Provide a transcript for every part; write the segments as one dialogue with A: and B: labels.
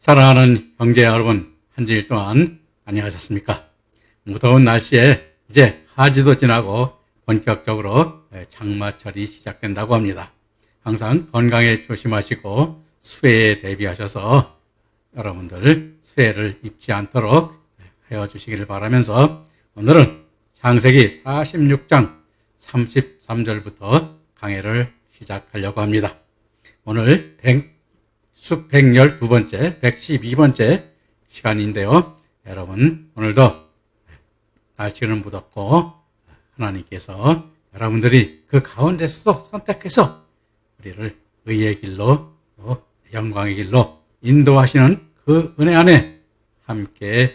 A: 사랑하는 형제 여러분, 한 주일 동안 안녕하셨습니까? 무더운 날씨에 이제 하지도 지나고 본격적으로 장마철이 시작된다고 합니다. 항상 건강에 조심하시고 수해에 대비하셔서 여러분들 수해를 입지 않도록 헤어주시기를 바라면서 오늘은 창세기 46장 33절부터 강해를 시작하려고 합니다. 오늘 112번째, 112번째 시간인데요. 여러분, 오늘도 날씨는 무덥고 하나님께서 여러분들이 그 가운데서 선택해서 우리를 의의 길로 또 영광의 길로 인도하시는 그 은혜 안에 함께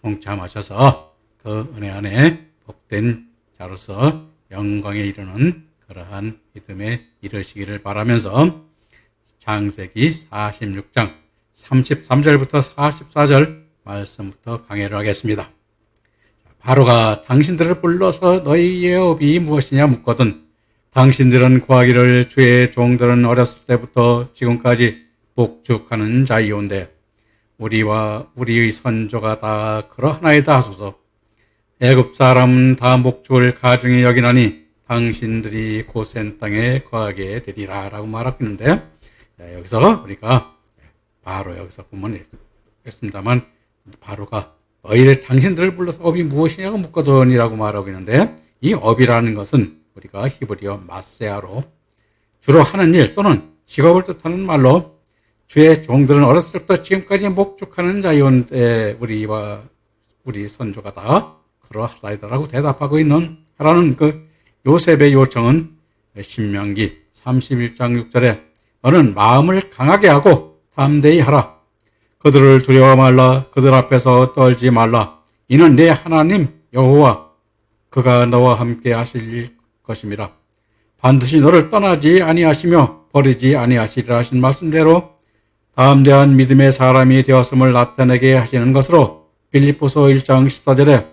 A: 동참하셔서 그 은혜 안에 복된 자로서 영광에 이르는 그러한 믿음에 이르시기를 바라면서 창세기 46장 33절부터 44절 말씀부터 강해를 하겠습니다. 바로가 당신들을 불러서 너희의 업이 무엇이냐 묻거든 당신들은 구하기를 주의 종들은 어렸을 때부터 지금까지 복죽하는 자이온데 우리와 우리의 선조가 다 그러하나이다 하소서. 애굽 사람은 다 목축을 가중히 여기나니 당신들이 고센 땅에 거하게 되리라 라고 말하고 있는데, 여기서 우리가 바로 여기서 보면 했습니다만 바로가 너희를 당신들을 불러서 업이 무엇이냐고 묻거든이라고 말하고 있는데, 이 업이라는 것은 우리가 히브리어 마세아로 주로 하는 일 또는 직업을 뜻하는 말로 주의 종들은 어렸을 때부터 지금까지 목축하는 자이온데 우리와 우리 선조가 다 그러하다라고 대답하고 있는 하라는 그 요셉의 요청은 신명기 31장 6절에 너는 마음을 강하게 하고 담대히 하라. 그들을 두려워 말라. 그들 앞에서 떨지 말라. 이는 내 하나님 여호와 그가 너와 함께 하실 것임이라. 반드시 너를 떠나지 아니하시며 버리지 아니하시리라 하신 말씀대로 담대한 믿음의 사람이 되었음을 나타내게 하시는 것으로 빌립보서 1장 14절에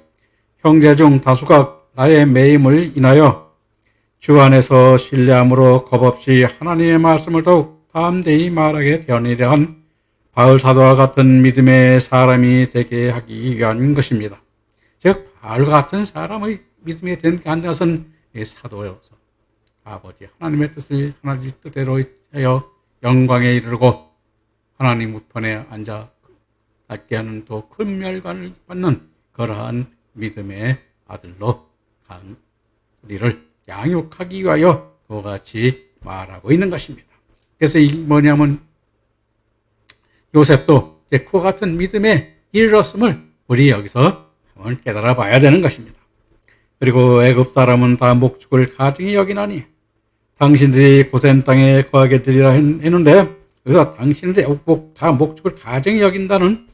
A: 형제 중 다수가 나의 매임을 인하여 주 안에서 신뢰함으로 겁없이 하나님의 말씀을 더욱 담대히 말하게 되었느니라 한 바울 사도와 같은 믿음의 사람이 되게 하기 위한 것입니다. 즉 바울과 같은 사람의 믿음이 된 것은 사도여서 아버지 하나님의 뜻을 하나님 뜻대로 하여 영광에 이르고 하나님 우편에 앉아 갖게 하는 또 큰 멸관을 받는 그러한 믿음의 아들로 우리를 양육하기 위하여 그와 같이 말하고 있는 것입니다. 그래서 이 뭐냐면 요셉도 그와 같은 믿음에 이르렀음을 우리 여기서 한번 깨달아 봐야 되는 것입니다. 그리고 애굽 사람은 다 목축을 가증히 여기나니 당신들이 고센 땅에 거하게 되리라 했는데 여기서 당신들이 다 목축을 가증히 여긴다는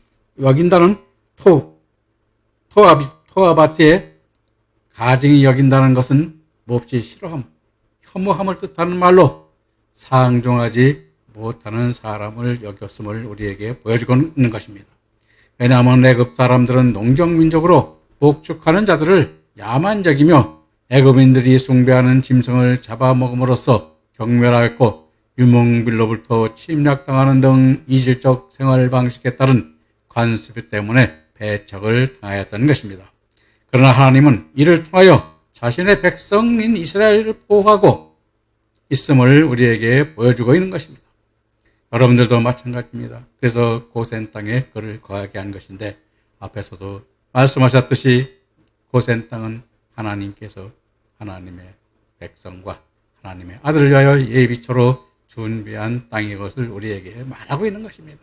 A: 토아바티에 가증히 여긴다는 것은 몹시 싫어함, 혐오함을 뜻하는 말로 상종하지 못하는 사람을 여겼음을 우리에게 보여주고 있는 것입니다. 왜냐하면 애굽 사람들은 농경민족으로 목축하는 자들을 야만적이며 애굽인들이 숭배하는 짐승을 잡아먹음으로써 경멸하였고 유목민로부터 침략당하는 등 이질적 생활 방식에 따른 관습 때문에 배척을 당하였던 것입니다. 그러나 하나님은 이를 통하여 자신의 백성인 이스라엘을 보호하고 있음을 우리에게 보여주고 있는 것입니다. 여러분들도 마찬가지입니다. 그래서 고센 땅에 그를 거하게 한 것인데 앞에서도 말씀하셨듯이 고센 땅은 하나님께서 하나님의 백성과 하나님의 아들을 위하여 예비처로 준비한 땅인 것을 우리에게 말하고 있는 것입니다.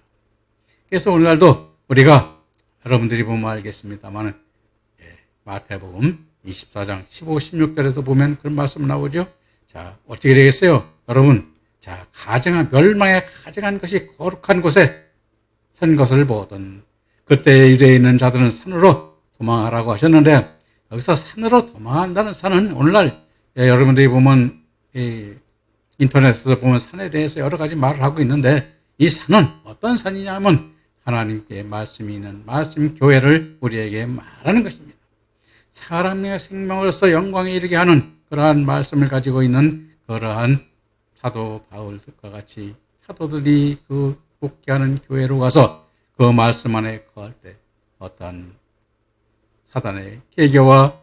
A: 그래서 오늘날도 우리가 여러분들이 보면 알겠습니다만 마태복음 24장 15, 16절에서 보면 그런 말씀 나오죠. 자, 어떻게 되겠어요? 여러분, 자, 멸망에 가증한 것이 거룩한 곳에 선 것을 보거든. 그때 유대에 있는 자들은 산으로 도망하라고 하셨는데 여기서 산으로 도망한다는 산은 오늘날 여러분들이 보면 인터넷에서 보면 산에 대해서 여러 가지 말을 하고 있는데 이 산은 어떤 산이냐면 하나님께 말씀이 있는 말씀 교회를 우리에게 말하는 것입니다. 사람의 생명으로서 영광에 이르게 하는 그러한 말씀을 가지고 있는 그러한 사도 바울과 같이 사도들이 그 복귀하는 교회로 가서 그 말씀 안에 거할 때 어떠한 사단의 계계와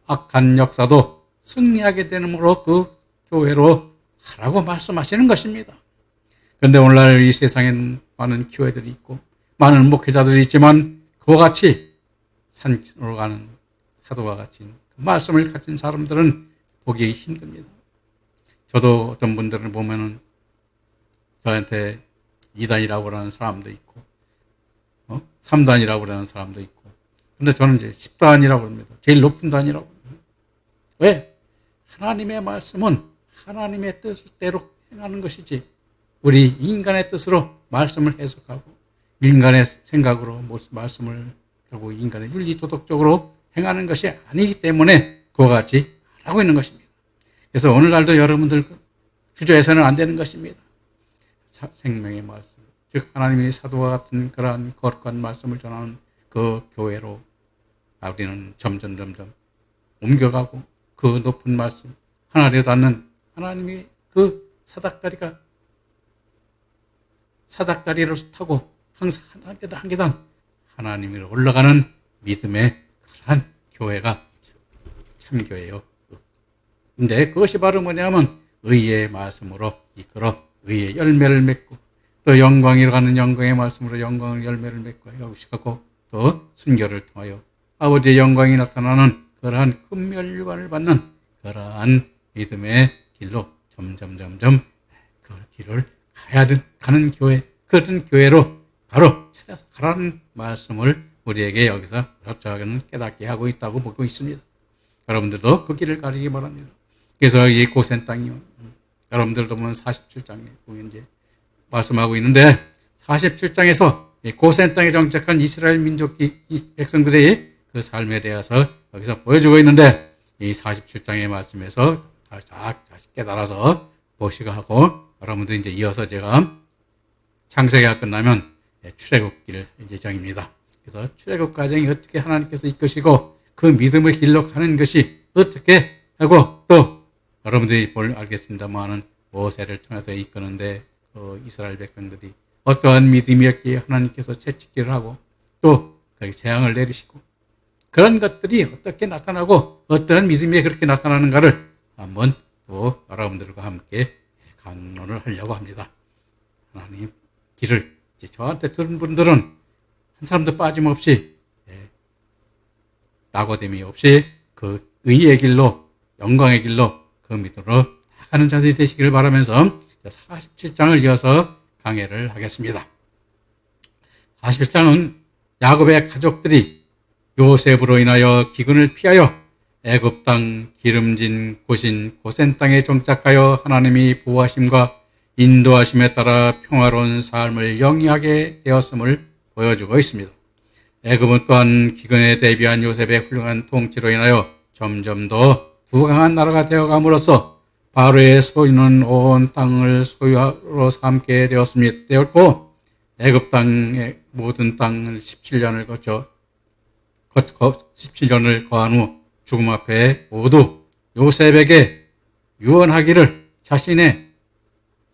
A: 악한 역사도 승리하게 되므로 그 교회로 가라고 말씀하시는 것입니다. 그런데 오늘날 이 세상엔 많은 교회들이 있고 많은 목회자들이 있지만 그와 같이 산으로 가는 사도와 같이 그 말씀을 가진 사람들은 보기 힘듭니다. 저도 어떤 분들을 보면은 저한테 2단이라고 하는 사람도 있고 3단이라고 하는 사람도 있고, 근데 저는 이제 10단이라고 합니다. 제일 높은 단이라고 합니다. 왜? 하나님의 말씀은 하나님의 뜻대로 행하는 것이지 우리 인간의 뜻으로 말씀을 해석하고 인간의 생각으로 말씀을 하고 인간의 윤리 도덕적으로 행하는 것이 아니기 때문에 그와 같이 하고 있는 것입니다. 그래서 오늘날도 여러분들 주저해서는 안 되는 것입니다. 생명의 말씀, 즉 하나님의 사도와 같은 그러한 거룩한 말씀을 전하는 그 교회로 우리는 점점 옮겨가고 그 높은 말씀, 하나님에 닿는 하나님의 그 사닥다리를 타고 항상 한 계단 하나님으로 올라가는 믿음의 그러한 교회가 참교회요. 근데 그것이 바로 뭐냐면 의의 말씀으로 이끌어 의의 열매를 맺고 또 영광이로 가는 영광의 말씀으로 영광의 열매를 맺고 하고 또 순교를 통하여 아버지의 영광이 나타나는 그러한 금멸류관을 받는 그러한 믿음의 길로 점점 그 길을 가는 교회, 그런 교회로 바로 찾아서 가라는 말씀을 우리에게 여기서 저는 깨닫게 하고 있다고 보고 있습니다. 여러분들도 그 길을 가리기 바랍니다. 그래서 이 고센 땅이 여러분들도 보면 47장에 보면 이제 말씀하고 있는데 47장에서 고센 땅에 정착한 이스라엘 민족 백성들의 그 삶에 대해서 여기서 보여주고 있는데 이 47장의 말씀에서 다시 깨달아서 보시고 하고 여러분들 이제 이어서 제가 창세기가 끝나면 출애굽길 예정입니다. 그래서 출애굽 과정이 어떻게 하나님께서 이끄시고 그 믿음의 길로 가는 것이 어떻게 하고 또 여러분들이 알겠습니다만은 모세를 통해서 이끄는데 그 이스라엘 백성들이 어떠한 믿음이었기에 하나님께서 채찍질을 하고 또 재앙을 내리시고 그런 것들이 어떻게 나타나고 어떠한 믿음이 그렇게 나타나는가를 한번 또 여러분들과 함께 강론을 하려고 합니다. 하나님 길을 이제 저한테 들은 분들은 한 사람도 빠짐없이 낙오됨이 없이 그 의의 길로 영광의 길로 그 믿음으로 나가는 자들이 되시기를 바라면서 47장을 이어서 강해를 하겠습니다. 47장은 야곱의 가족들이 요셉으로 인하여 기근을 피하여 애굽 땅 기름진 곳인 고센 땅에 정착하여 하나님이 보호하심과 인도하심에 따라 평화로운 삶을 영위하게 되었음을 보여주고 있습니다. 애굽은 또한 기근에 대비한 요셉의 훌륭한 통치로 인하여 점점 더 부강한 나라가 되어감으로써 바로의 소유는 온 땅을 소유로 삼게 되었고 애굽 땅의 모든 땅을 17년을 17년을 거한 후 죽음 앞에 모두 요셉에게 유언하기를 자신의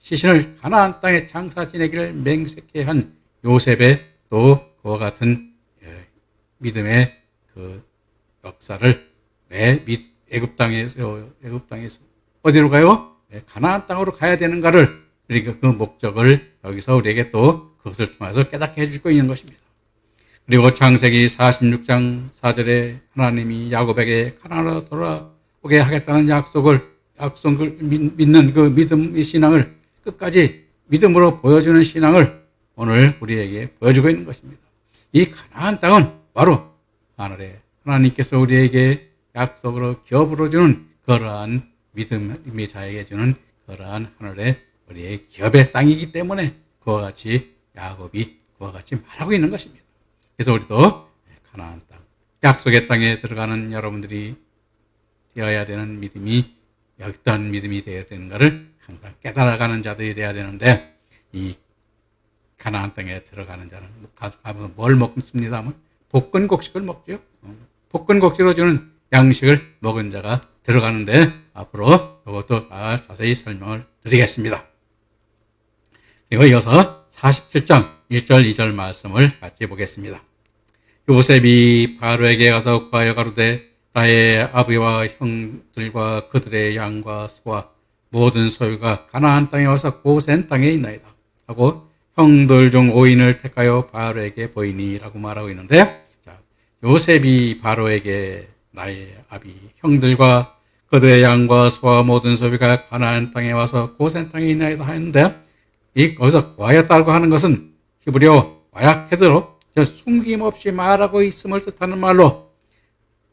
A: 시신을 가나안 땅에 장사 지내기를 맹세케 한 요셉의 또 그와 같은 믿음의 그 역사를 애굽 땅에서 어디로 가요? 가나안 땅으로 가야 되는가를 그러니까 그 목적을 여기서 우리에게 또 그것을 통해서 깨닫게 해주고 있는 것입니다. 그리고 창세기 46장 4절에 하나님이 야곱에게 가나안으로 돌아오게 하겠다는 약속을 믿는 그 믿음의 신앙을 끝까지 믿음으로 보여주는 신앙을 오늘 우리에게 보여주고 있는 것입니다. 이 가나안 땅은 바로 하늘에 하나님께서 우리에게 약속으로 기업으로 주는 그러한 믿음의 자에게 주는 그러한 하늘의 우리의 기업의 땅이기 때문에 그와 같이 야곱이 그와 같이 말하고 있는 것입니다. 그래서 우리도 가나안 땅, 약속의 땅에 들어가는 여러분들이 되어야 되는 믿음이 어떤 믿음이 되어야 되는가를 항상 깨달아가는 자들이 되어야 되는데 이 가나안 땅에 들어가는 자는 가면 뭘 먹습니다 하면 볶은곡식을 먹죠. 볶은곡식으로 주는 양식을 먹은 자가 들어가는데 앞으로 이것도 자세히 설명을 드리겠습니다. 그리고 이어서 47장 1절, 2절 말씀을 같이 보겠습니다. 요셉이 바로에게 가서 구하여 가로되 나의 아비와 형들과 그들의 양과 소와 모든 소유가 가나안 땅에 와서 고센 땅에 있나이다 하고 형들 중 5인을 택하여 바로에게 보이니라고 말하고 있는데, 자, 요셉이 바로에게 나의 아비 형들과 그들의 양과 소와 모든 소유가 가나안 땅에 와서 고센 땅에 있나이다 하는데, 거기서 구하였다고 하는 것은 히브리어 와야케드로 숨김없이 말하고 있음을 뜻하는 말로,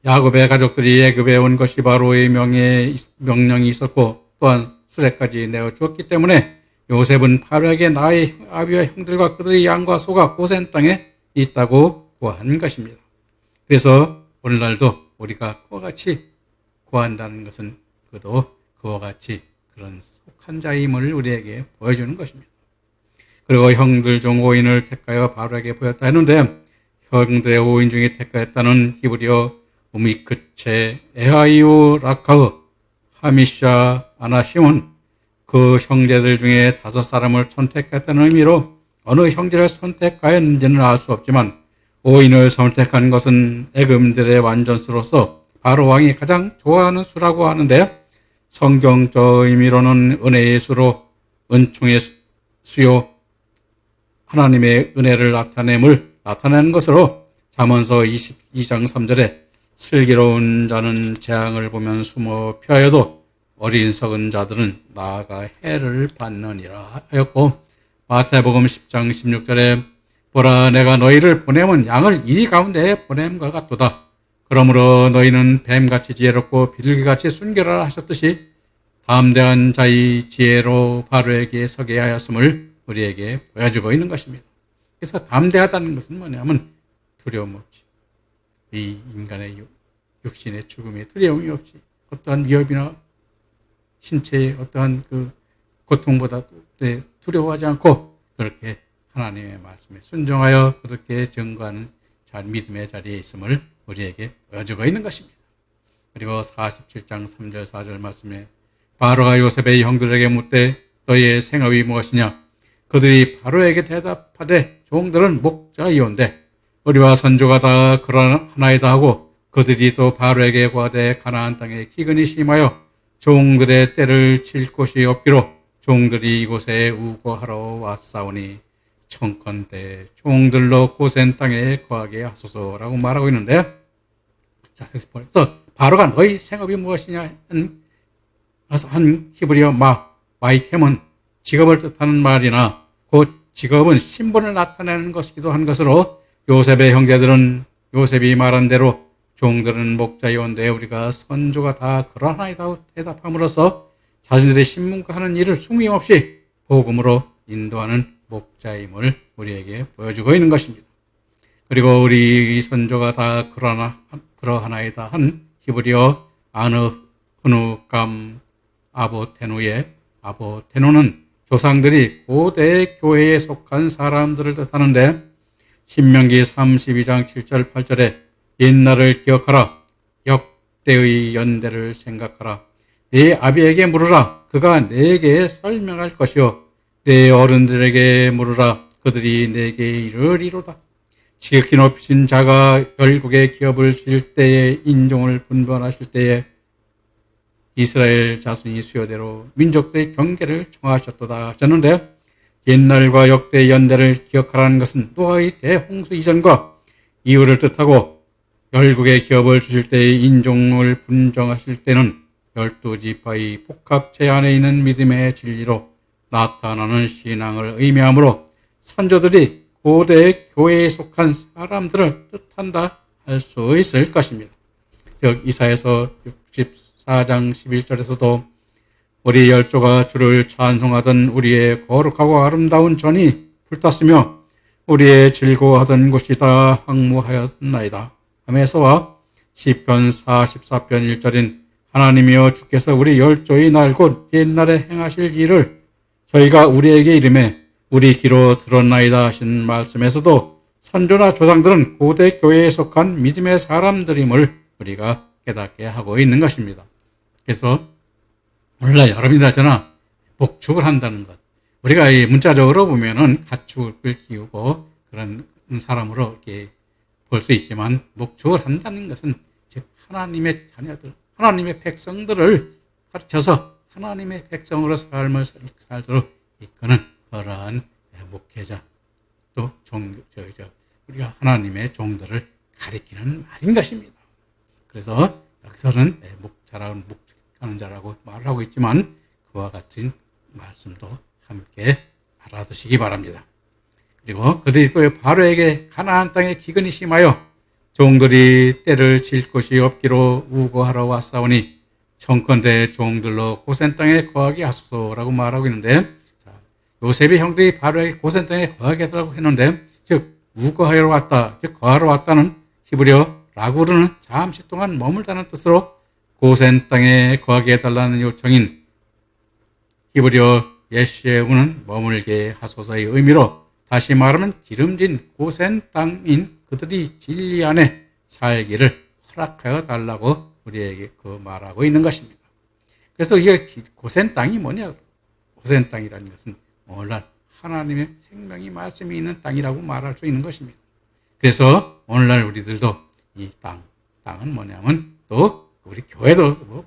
A: 야곱의 가족들이 애굽에 온 것이 바로의 명령이 있었고 또한 수레까지 내어 주었기 때문에 요셉은 바로에게 나의 아비와 형들과 그들의 양과 소가 고센 땅에 있다고 구한 것입니다. 그래서 오늘날도 우리가 그와 같이 구한다는 것은 그도 그와 같이 그런 속한 자임을 우리에게 보여주는 것입니다. 그리고 형들 중 5인을 택하여 바로에게 보였다 했는데, 형들의 5인 중에 택하였다는 히브리어 우미크체 에하이오 라카흐 하미샤 아나심은 그 형제들 중에 5사람을 선택했다는 의미로 어느 형제를 선택하였는지는 알 수 없지만 5인을 선택한 것은 애굽인들의 완전수로서 바로 왕이 가장 좋아하는 수라고 하는데, 성경적 의미로는 은혜의 수로 은총의 수요 하나님의 은혜를 나타내는 것으로 잠언서 22장 3절에 슬기로운 자는 재앙을 보면 숨어 피하여도 어리석은 자들은 나아가 해를 받느니라 하였고, 마태복음 10장 16절에 보라 내가 너희를 보내면 양을 이리 가운데에 보냄과 같도다. 그러므로 너희는 뱀같이 지혜롭고 비둘기같이 순결하라 하셨듯이 담대한 자의 지혜로 바로에게 서게 하였음을 우리에게 보여주고 있는 것입니다. 그래서 담대하다는 것은 뭐냐면 두려움 없이, 이 인간의 육신의 죽음에 두려움이 없이 어떠한 위협이나 신체의 어떠한 그 고통보다 두려워하지 않고 그렇게 하나님의 말씀에 순종하여 그렇게 증거하는 믿음의 자리에 있음을 우리에게 보여주고 있는 것입니다. 그리고 47장 3절 4절 말씀에 바로가 요셉의 형들에게 묻되 너희의 생업이 무엇이냐? 그들이 바로에게 대답하되 종들은 목자이온데 우리와 선조가 다 그러하나이다 하고, 그들이 또 바로에게 구하되 가나안 땅에 기근이 심하여 종들의 때를 칠 곳이 없기로 종들이 이곳에 우거하러 왔사오니 청컨대 종들로 고센 땅에 거하게 하소서라고 말하고 있는데, 자, 여기서 보면서 바로가 너희 생업이 무엇이냐 한 히브리어 마이켐은 직업을 뜻하는 말이나 그 직업은 신분을 나타내는 것이기도 한 것으로, 요셉의 형제들은 요셉이 말한 대로 종들은 목자이온데 우리가 선조가 다 그러하나이다 대답함으로써 자신들의 신분과 하는 일을 숨김없이 복음으로 인도하는 목자임을 우리에게 보여주고 있는 것입니다. 그리고 우리 선조가 다 그러하나이다 한 히브리어 아느흐누감 아보테누의 아보테누는 조상들이 고대 교회에 속한 사람들을 뜻하는데, 신명기 32장 7절 8절에 옛날을 기억하라, 역대의 연대를 생각하라, 네 아비에게 물으라, 그가 네게 설명할 것이요, 네 어른들에게 물으라, 그들이 네게 이르리로다. 지극히 높이신 자가 열국의 기업을 주실 때에 인종을 분별하실 때에 이스라엘 자손이 수요대로 민족들의 경계를 정하셨도다 하셨는데, 옛날과 역대의 연대를 기억하라는 것은 노아의 대홍수 이전과 이후를 뜻하고, 열국의 기업을 주실 때의 인종을 분정하실 때는 12지파의 복합체 안에 있는 믿음의 진리로 나타나는 신앙을 의미하므로 선조들이 고대 교회에 속한 사람들을 뜻한다 할 수 있을 것입니다. 즉 이사야서 64장 11절에서도 우리 열조가 주를 찬송하던 우리의 거룩하고 아름다운 전이 불탔으며 우리의 즐거워하던 곳이 다 황무하였나이다 하면서와 시편 44편 1절인 하나님이여 주께서 우리 열조의 날 곧 옛날에 행하실 일을 저희가 우리에게 이름에 우리 귀로 들었나이다 하신 말씀에서도 선조나 조상들은 고대 교회에 속한 믿음의 사람들임을 우리가 깨닫게 하고 있는 것입니다. 그래서 오늘날 여러분이라잖아 복축을 한다는 것, 우리가 이 문자적으로 보면은 가축을 키우고 그런 사람으로 이렇게 볼 수 있지만, 목축을 한다는 것은 즉 하나님의 자녀들, 하나님의 백성들을 가르쳐서 하나님의 백성으로 삶을 살도록 이끄는 그러한 목회자, 또 우리가 하나님의 종들을 가리키는 말인 것입니다. 그래서 여기서는 잘하는 목축하는 자라고 말을 하고 있지만, 그와 같은 말씀도 함께 알아두시기 바랍니다. 그리고 그들이 또 바로에게 가나안 땅에 기근이 심하여 종들이 때를 칠 곳이 없기로 우거하러 왔사오니 청컨대 종들로 고센 땅에 거하게 하소서라고 말하고 있는데, 요셉의 형들이 바로에게 고센 땅에 거하게 해달라고 했는데, 즉 우거하러 왔다, 즉 거하러 왔다는 히브리어 라구르는 잠시 동안 머물다는 뜻으로 고센 땅에 거하게 해달라는 요청인 히브리어 예시에우는 머물게 하소서의 의미로, 다시 말하면 기름진 고센 땅인 그들이 진리 안에 살기를 허락하여 달라고 우리에게 그 말하고 있는 것입니다. 그래서 이게 고센 땅이 뭐냐? 고센 땅이라는 것은 오늘날 하나님의 생명이 말씀이 있는 땅이라고 말할 수 있는 것입니다. 그래서 오늘날 우리들도 이 땅은 뭐냐면, 또 우리 교회도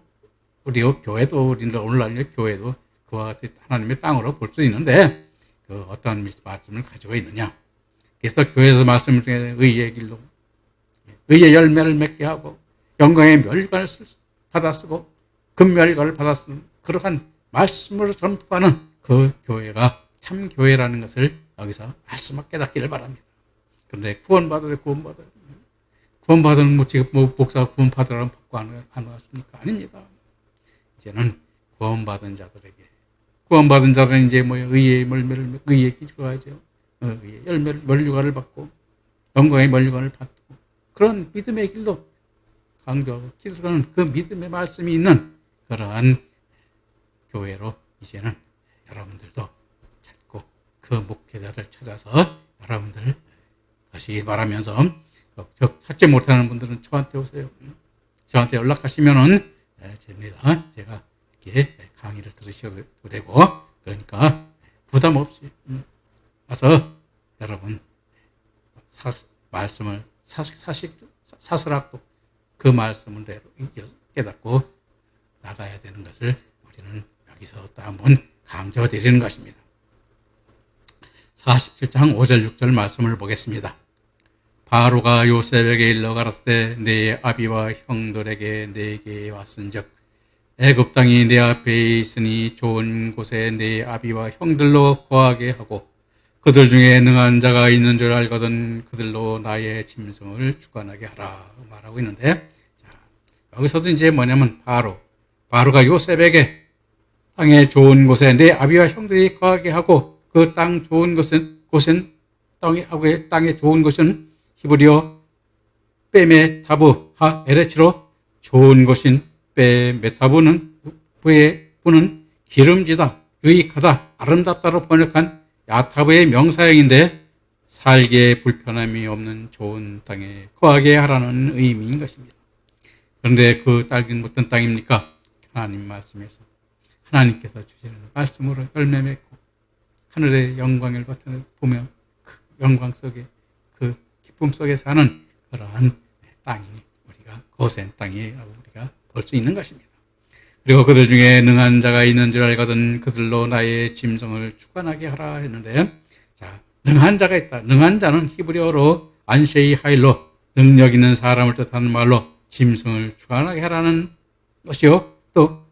A: 우리는 오늘날 교회도 그와 같이 하나님의 땅으로 볼 수 있는데, 그 어떤 말씀을 가지고 있느냐? 그래서 교회에서 말씀을 통해 의의 길로, 의의 열매를 맺게 하고 영광의 멸관을 받아 쓰고 금멸관을 받아 쓰는 그러한 말씀으로 전파하는 그 교회가 참 교회라는 것을 여기서 말씀을 깨닫기를 바랍니다. 그런데 구원받은 목사가 구원받으라고 받고 안 왔습니까? 아닙니다. 이제는 구원받은 자들은 이제 의의 열매를, 의의 기초하죠. 의의 열매를, 면류관을 받고 영광의 면류관을 받고 그런 믿음의 길로 강조하고 기도하는 그 믿음의 말씀이 있는 그러한 교회로 이제는 여러분들도 찾고 그 목회자를 찾아서 여러분들 하시기 바라면서, 찾지 못하는 분들은 저한테 오세요. 저한테 연락하시면은 됩니다. 제가 이렇게 강의를 들으셔도 되고, 그러니까 부담 없이 와서 여러분 말씀을 사슬하고 그 말씀을 대로 깨닫고 나가야 되는 것을 우리는 여기서 또 한번 강조드리는 것입니다. 47장 5절 6절 말씀을 보겠습니다. 바로가 요셉에게 일러 가라사대 내 아비와 형들에게 내게 왔은즉 애굽 땅이 내 앞에 있으니 좋은 곳에 내 아비와 형들로 거하게 하고 그들 중에 능한 자가 있는 줄 알거든 그들로 나의 짐승을 주관하게 하라 말하고 있는데, 여기서도 이제 뭐냐면 바로가 요셉에게 땅에 좋은 곳에 내 아비와 형들이 거하게 하고 그 땅 좋은 곳은 땅에 좋은 곳은 히브리어 베메타부 하 에레치로 좋은 곳인 베메타부는 부는 기름지다, 유익하다, 아름답다로 번역한 야타브의 명사형인데, 살기에 불편함이 없는 좋은 땅에 거하게 하라는 의미인 것입니다. 그런데 그 땅은 어떤 땅입니까? 하나님 말씀에서 하나님께서 주시는 말씀으로 열매 맺고 하늘의 영광을 보며 그 영광 속에 그 기쁨 속에 사는 그러한 땅이 우리가 고센 땅이라고 우리가 볼 수 있는 것입니다. 그리고 그들 중에 능한 자가 있는 줄 알거든 그들로 나의 짐승을 주관하게 하라 했는데, 능한 자가 있다. 능한 자는 히브리어로 안쉐이 하일로 능력 있는 사람을 뜻하는 말로 짐승을 주관하게 하라는 것이요, 또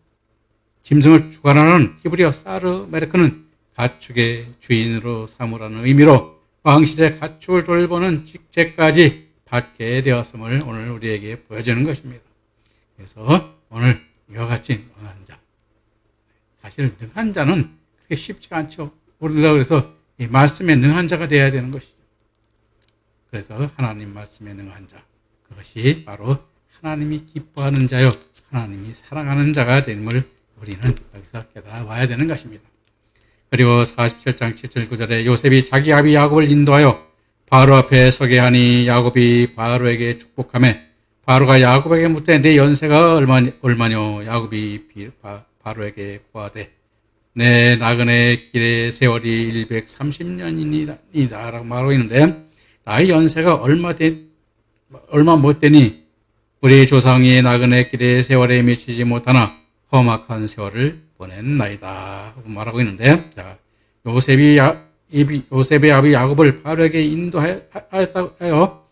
A: 짐승을 주관하는 히브리어 사르메르크는 가축의 주인으로 삼으라는 의미로 왕실의 가축을 돌보는 직책까지 받게 되었음을 오늘 우리에게 보여주는 것입니다. 그래서 오늘 이와 같이 능한 자, 사실 능한 자는 그렇게 쉽지가 않죠. 우리가 그래서 이 말씀에 능한 자가 되어야 되는 것이죠. 그래서 하나님 말씀에 능한 자, 그것이 바로 하나님이 기뻐하는 자요 하나님이 사랑하는 자가 됨을 우리는 여기서 깨달아와야 되는 것입니다. 그리고 47장 7절 9절에 요셉이 자기 아비 야곱을 인도하여 바로 앞에 서게 하니 야곱이 바로에게 축복하며 바로가 야곱에게 묻되 내 연세가 얼마뇨? 야곱이 바로에게 고하되 내 나그네 길의 세월이 130년이다 라고 말하고 있는데, 나의 연세가 얼마 못 되니 우리 조상이 나그네 길의 세월에 미치지 못하나 험악한 세월을 보낸 나이다 하고 말하고 있는데, 자, 요셉의 아비 야곱을 바로에게 인도하였다고 해요.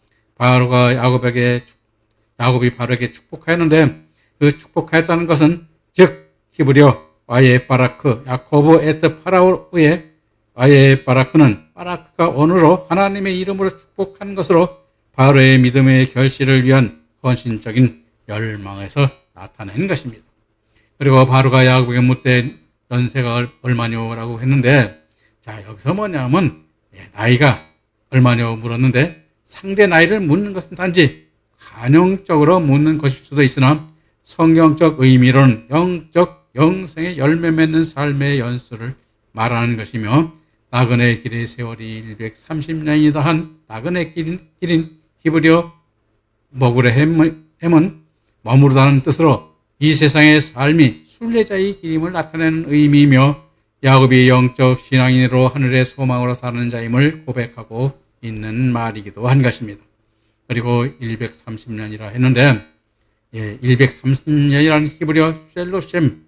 A: 야곱이 바로에게 축복하였는데, 그 축복하였다는 것은 즉 히브리어 와예 바라크 야코브 에트 파라오의 와예 바라크는 바라크가 언어로 하나님의 이름으로 축복한 것으로 바로의 믿음의 결실을 위한 헌신적인 열망에서 나타낸 것입니다. 그리고 바로가 야곱에게 묻되 연세가 얼마뇨라고 했는데, 자, 여기서 뭐냐면 나이가 얼마뇨 물었는데, 상대 나이를 묻는 것은 단지 관용적으로 묻는 것일 수도 있으나 성경적 의미로는 영적 영생의 열매 맺는 삶의 연수를 말하는 것이며, 나그네 길의 세월이 130년이다 한 나그네 길인 히브리어 머구레 햄은 머무르다는 뜻으로 이 세상의 삶이 순례자의 길임을 나타내는 의미이며, 야곱이 영적 신앙인으로 하늘의 소망으로 사는 자임을 고백하고 있는 말이기도 한 것입니다. 그리고 130년이라 했는데, 130년이라는 히브리어 셀로셈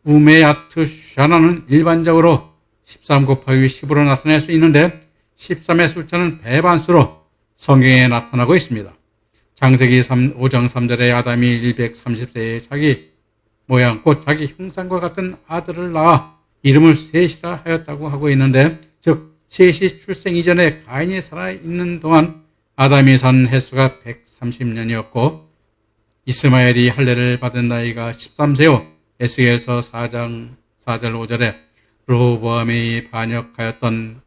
A: 우메야트 샤나는 일반적으로 13 곱하기 10으로 나타낼 수 있는데, 13의 숫자는 배반수로 성경에 나타나고 있습니다. 창세기 5장 3절에 아담이 130세에 자기 모양 곧 자기 형상과 같은 아들을 낳아 이름을 셋이라 하였다고 하고 있는데, 즉 셋이 출생 이전에 가인이 살아있는 동안 아담이 산 횟수가 130년이었고 이스마엘이 할례를 받은 나이가 13세요. 에스겔서 4장 4절 5절에 르호보암이 반역하였던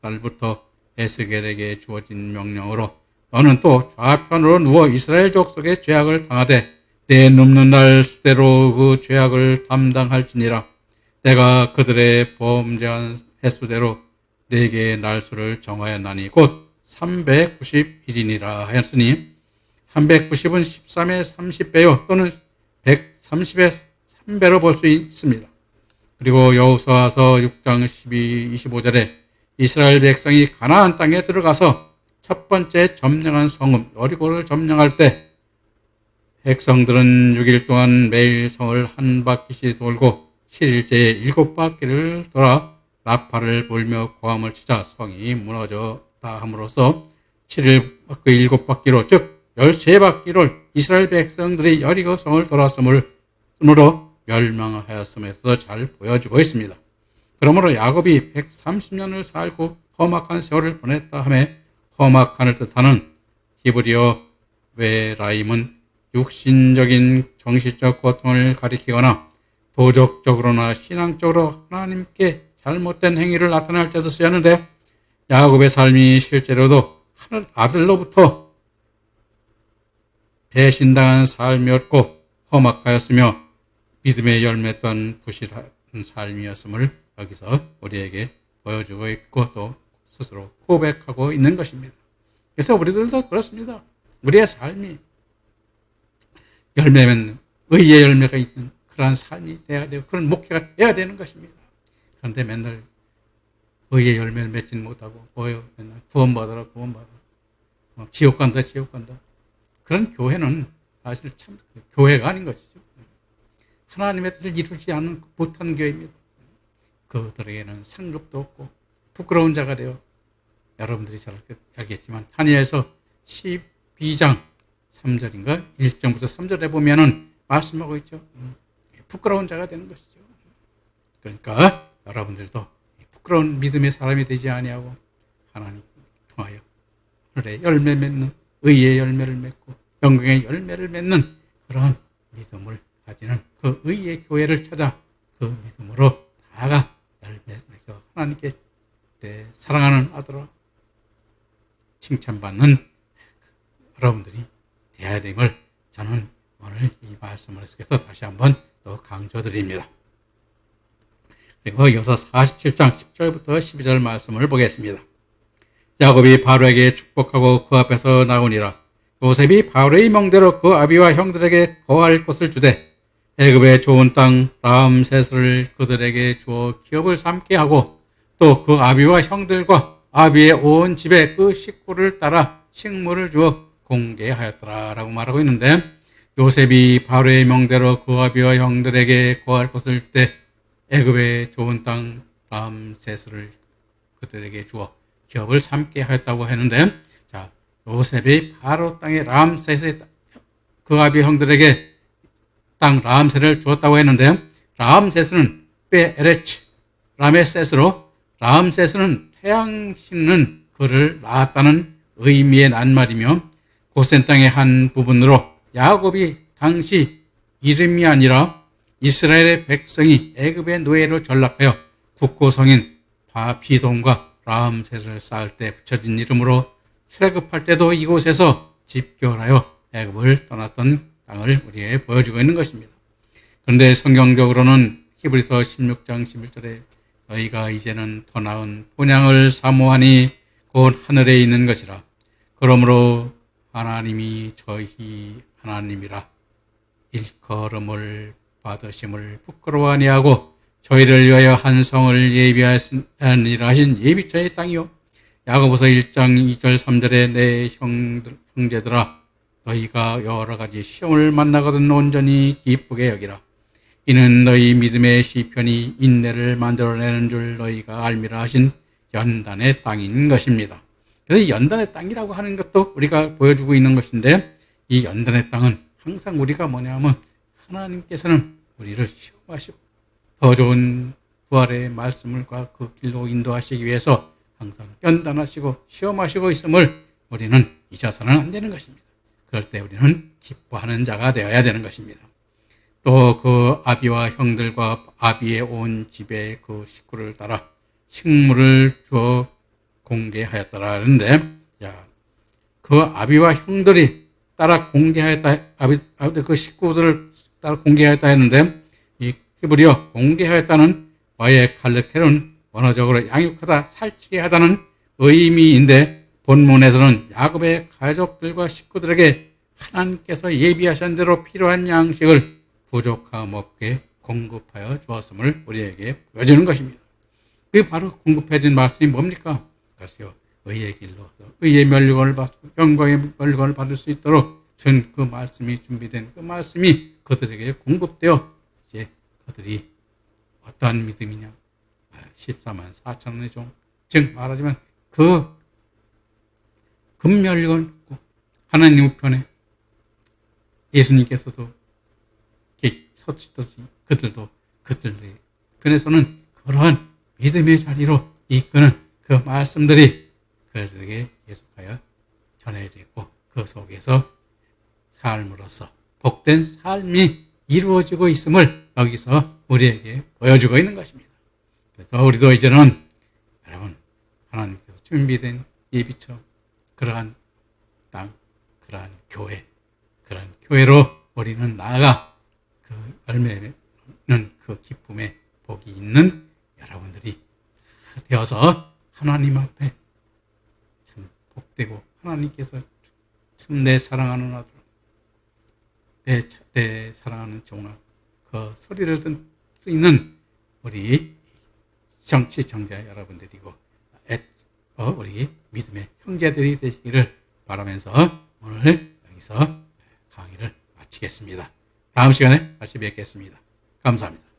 A: 날부터 에스겔에게 주어진 명령으로 너는 또 좌편으로 누워 이스라엘 족속의 죄악을 당하되 내 눕는 날 수대로 그 죄악을 담당할지니라. 내가 그들의 범죄한 횟수대로 네개의 날수를 정하였나니 곧 390일이니라 하였으니 390은 13의 30배요 또는 130의 3배로 볼 수 있습니다. 그리고 여호수아서 6장 12, 25절에 이스라엘 백성이 가나안 땅에 들어가서 첫 번째 점령한 성읍 여리고를 점령할 때 백성들은 6일 동안 매일 성을 한 바퀴씩 돌고 7일째에 7바퀴를 돌아 나팔을 불며 고함을 치자 성이 무너졌다 함으로써 7일 그 7바퀴로 즉 13바퀴를 이스라엘 백성들이 여리고 성을 돌았으므로 멸망하였음에서 잘 보여주고 있습니다. 그러므로 야곱이 130년을 살고 험악한 세월을 보냈다 하며 험악한을 뜻하는 히브리어 웨라임은 육신적인 정신적 고통을 가리키거나 도덕적으로나 신앙적으로 하나님께 잘못된 행위를 나타낼 때도 쓰였는데, 야곱의 삶이 실제로도 하늘 아들로부터 배신당한 삶이었고 험악하였으며 믿음의 열매 또한 부실한 삶이었음을 여기서 우리에게 보여주고 있고 또 스스로 고백하고 있는 것입니다. 그래서 우리들도 그렇습니다. 우리의 삶이 열매는 의의 열매가 있는 그러한 삶이 되어야 되고 그런 목회가 되어야 되는 것입니다. 그런데 맨날 의의 열매를 맺지는 못하고 뭐예요? 맨날 구원받아라 지옥 간다 그런 교회는 사실 참 교회가 아닌 것이죠. 하나님의 뜻을 이루지 못하는 교회입니다. 그들에게는 상급도 없고 부끄러운 자가 되어 여러분들이 잘 알겠지만 다니엘서 12장 3절인가 1절부터 3절에 보면은 말씀하고 있죠. 부끄러운 자가 되는 것이죠. 그러니까 여러분들도 부끄러운 믿음의 사람이 되지 아니하고 하나님 통하여 하늘의 열매 맺는 의의 열매를 맺고 영광의 열매를 맺는 그런 믿음을 가지는 그 의의 교회를 찾아 그 믿음으로 다가 열매 맺어 하나님께 사랑하는 아들아 칭찬받는 여러분들이 되어야 됨을 저는 오늘 이 말씀을 계속해서 다시 한번 또 강조드립니다. 그리고 이어서 47장 10절부터 12절 말씀을 보겠습니다. 야곱이 바로에게 축복하고 그 앞에서 나오니라. 요셉이 바로의 명대로 그 아비와 형들에게 거할 곳을 주되 애굽의 좋은 땅 람세스를 그들에게 주어 기업을 삼게 하고 또 그 아비와 형들과 아비의 온 집에 그 식구를 따라 식물을 주어 공개하였더라라고 말하고 있는데, 요셉이 바로의 명대로 그 아비와 형들에게 구할 것을 때 애굽의 좋은 땅 람세스를 그들에게 주어 기업을 삼게 하였다고 했는데, 자, 요셉이 바로 땅의 람세스의 그 아비 형들에게 땅 람세를 주었다고 했는데, 람세스는 베에레츠 라메세스로, 람세스는 태양 씻는 그를 낳았다는 의미의 낱말이며, 고센 땅의 한 부분으로 야곱이 당시 이름이 아니라 이스라엘의 백성이 애굽의 노예로 전락하여 국고성인 바비돈과 람세스를 쌓을 때 붙여진 이름으로 출애굽할 때도 이곳에서 집결하여 애굽을 떠났던 땅을 우리에게 보여주고 있는 것입니다. 그런데 성경적으로는 히브리서 16장 11절에 너희가 이제는 더 나은 본향을 사모하니 곧 하늘에 있는 것이라. 그러므로 하나님이 저희 하나님이라 일컬음을 받으심을 부끄러워 아니하고 저희를 위하여 한 성을 예비하시니라 하신 예비처의 땅이요. 야고보서 1장 2절 3절에 내 형제들아 너희가 여러 가지 시험을 만나거든 온전히 기쁘게 여기라. 이는 너희 믿음의 시편이 인내를 만들어내는 줄 너희가 알미라 하신 연단의 땅인 것입니다. 그래서 연단의 땅이라고 하는 것도 우리가 보여주고 있는 것인데, 이 연단의 땅은 항상 우리가 뭐냐면 하나님께서는 우리를 시험하시고 더 좋은 부활의 말씀과 그 길로 인도하시기 위해서 항상 연단하시고 시험하시고 있음을 우리는 잊어서는 안 되는 것입니다. 그럴 때 우리는 기뻐하는 자가 되어야 되는 것입니다. 또 그 아비와 형들과 아비의 온 집에 그 식구를 따라 식물을 주어 공개하였더라는데, 그 아비와 형들이 따라 공개하였다, 그 식구들을 따라 공개하였다 했는데, 이 히브리어 공개하였다는 와의 칼르케는 원어적으로 양육하다, 살찌게 하다는 의미인데, 본문에서는 야곱의 가족들과 식구들에게 하나님께서 예비하신 대로 필요한 양식을 부족함 없게 공급하여 주었음을 우리에게 보여주는 것입니다. 그게 바로 공급해준 말씀이 뭡니까? 그것이요, 의의 길로 의의 면류관을 받고 영광의 면류관을 받을 수 있도록 전 그 말씀이 준비된 그 말씀이 그들에게 공급되어 이제 그들이 어떠한 믿음이냐, 14만 4천원의 종, 즉 말하자면 그 금면류관 하나님 우편에 예수님께서도 서치듯이 그들도 그들의 편에서는 그러한 믿음의 자리로 이끄는 그 말씀들이 그들에게 계속하여 전해지고 그 속에서 삶으로서 복된 삶이 이루어지고 있음을 여기서 우리에게 보여주고 있는 것입니다. 그래서 우리도 이제는 여러분 하나님께서 준비된 예비처 그러한 땅, 그러한 교회, 그러한 교회로 우리는 나아가 그 열매는 그 기쁨의 복이 있는 여러분들이 되어서 하나님 앞에 참 복되고 하나님께서 참 내 사랑하는 아들, 내 사랑하는 종아, 그 소리를 듣을 수 있는 우리 시청자 여러분들이고 우리 믿음의 형제들이 되시기를 바라면서 오늘 여기서 강의를 마치겠습니다. 다음 시간에 다시 뵙겠습니다. 감사합니다.